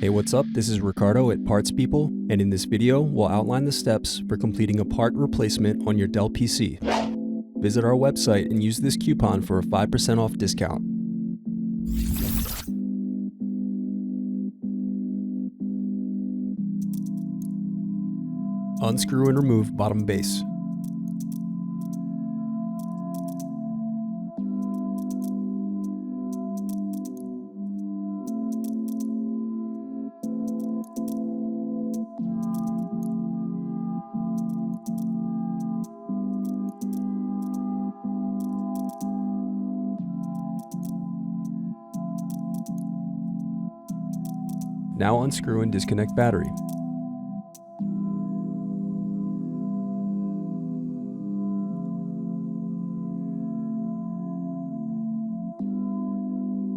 Hey, what's up? This is Ricardo at Parts People, and in this video, we'll outline the steps for completing a part replacement on your Dell PC. Visit our website and use this coupon for a 5% off discount. Unscrew and remove bottom base. Now unscrew and disconnect battery.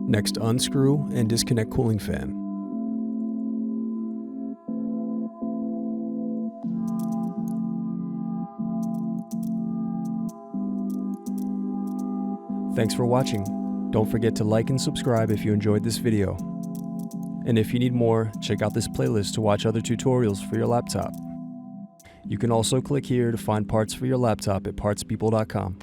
Next, unscrew and disconnect cooling fan. Thanks for watching. Don't forget to like and subscribe if you enjoyed this video. And if you need more, check out this playlist to watch other tutorials for your laptop. You can also click here to find parts for your laptop at partspeople.com.